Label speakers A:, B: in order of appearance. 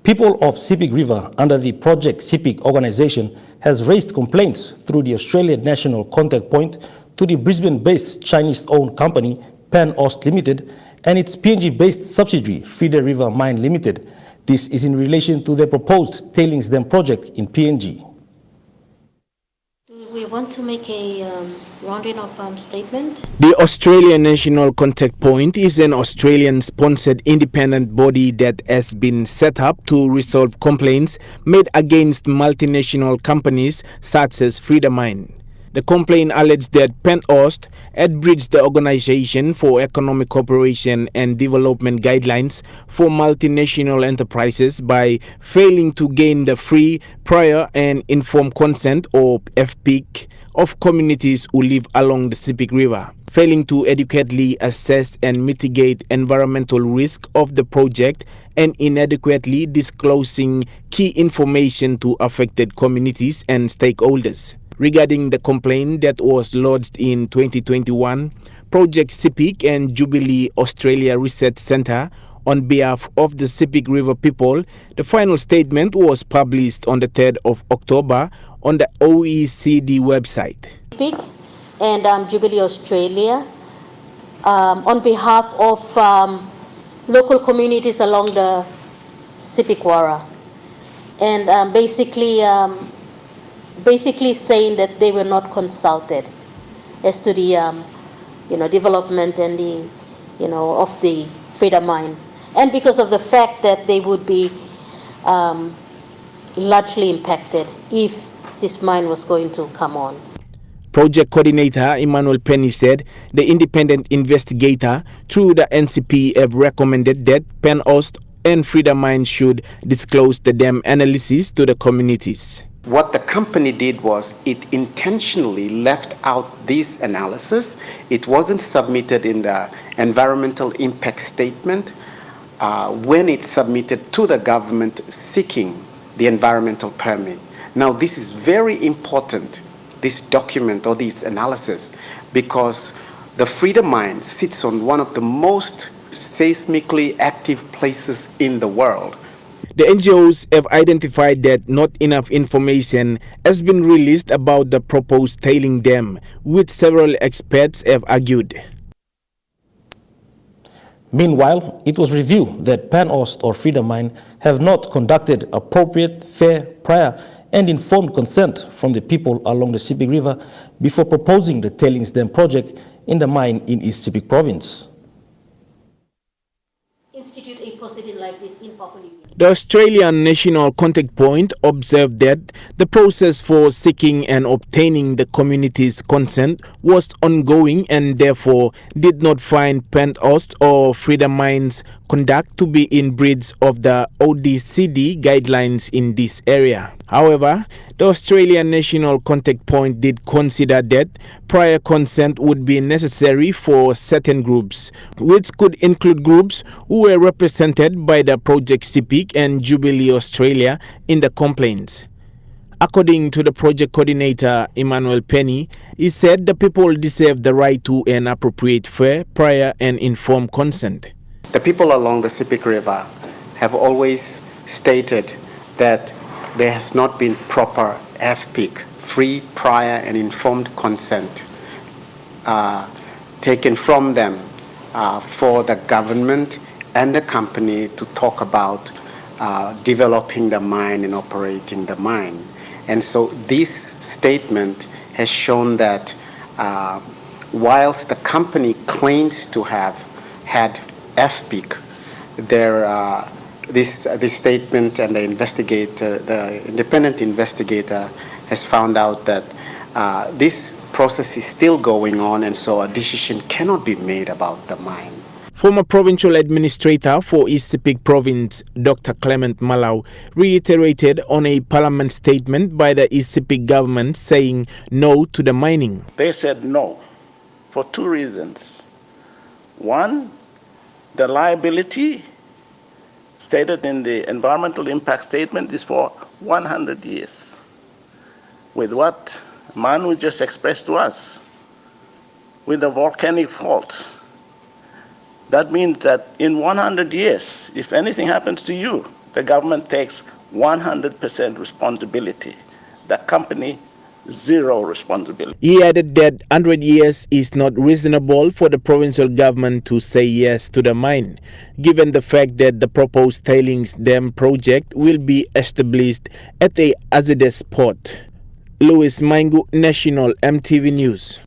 A: People of Sepik River under the Project Sepik organization has raised complaints through the Australian National Contact Point to the Brisbane-based Chinese-owned company PanAust Limited and its PNG-based subsidiary Frieda River Mine Limited. This is in relation to the proposed tailings dam project in PNG.
B: We want to make a rounding of statement.
C: The Australian National Contact Point is an Australian-sponsored independent body that has been set up to resolve complaints made against multinational companies such as Frieda Mine. The complaint alleged that PanAust had breached the Organization for Economic Cooperation and Development guidelines for multinational enterprises by failing to gain the free, prior and informed consent or FPIC of communities who live along the Sepik River, failing to adequately assess and mitigate environmental risk of the project and inadequately disclosing key information to affected communities and stakeholders. Regarding the complaint that was lodged in 2021, Project Sepik and Jubilee Australia Research Centre, on behalf of the Sepik River people, the final statement was published on the 3rd of October on the OECD website.
B: Sepik and Jubilee Australia, on behalf of local communities along the Sepik Wara, and basically saying that they were not consulted as to the development and the of the Frieda mine, and because of the fact that they would be largely impacted if this mine was going to come on.
C: Project coordinator Emmanuel Penny said the independent investigator through the NCP have recommended that PanAust and Frieda Mine should disclose the dam analysis to the communities.
D: What the company did was it intentionally left out this analysis. It wasn't submitted in the environmental impact statement when it submitted to the government seeking the environmental permit. Now, this is very important, this document or this analysis, because the Frieda mine sits on one of the most seismically active places in the world.
C: The NGOs have identified that not enough information has been released about the proposed tailing dam, which several experts have argued.
A: Meanwhile, it was revealed that PanAust or Frieda Mine have not conducted appropriate, fair, prior and informed consent from the people along the Sepik River before proposing the tailings dam project in the mine in East Sepik Province.
B: Institute a proceeding like this in Papua New Guinea.
C: The Australian National Contact Point observed that the process for seeking and obtaining the community's consent was ongoing and therefore did not find PanAust or Frieda Mine's conduct to be in breach of the OECD guidelines in this area. However, the Australian National Contact Point did consider that prior consent would be necessary for certain groups, which could include groups who were represented by the Project Sepik and Jubilee Australia in the complaints. According to the project coordinator Emmanuel Penny, he said the people deserve the right to an appropriate, fair, prior and informed consent.
D: The people along the Sepik River have always stated that there has not been proper FPIC, free, prior and informed consent, taken from them for the government and the company to talk about developing the mine and operating the mine. And so this statement has shown that whilst the company claims to have had FPIC, this statement and the independent investigator has found out that this process is still going on, and so a decision cannot be made about the mine.
C: Former Provincial Administrator for East Sepik Province, Dr. Clement Malau, reiterated on a parliament statement by the East Sepik government saying no to the mining.
E: They said no for two reasons. One, the liability stated in the environmental impact statement is for 100 years. With what Manu just expressed to us, with the volcanic fault, that means that in 100 years, if anything happens to you, the government takes 100% responsibility. The company, zero responsibility.
C: He added that 100 years is not reasonable for the provincial government to say yes to the mine, given the fact that the proposed tailings dam project will be established at the Azedes port. Louis Maingu, National MTV News.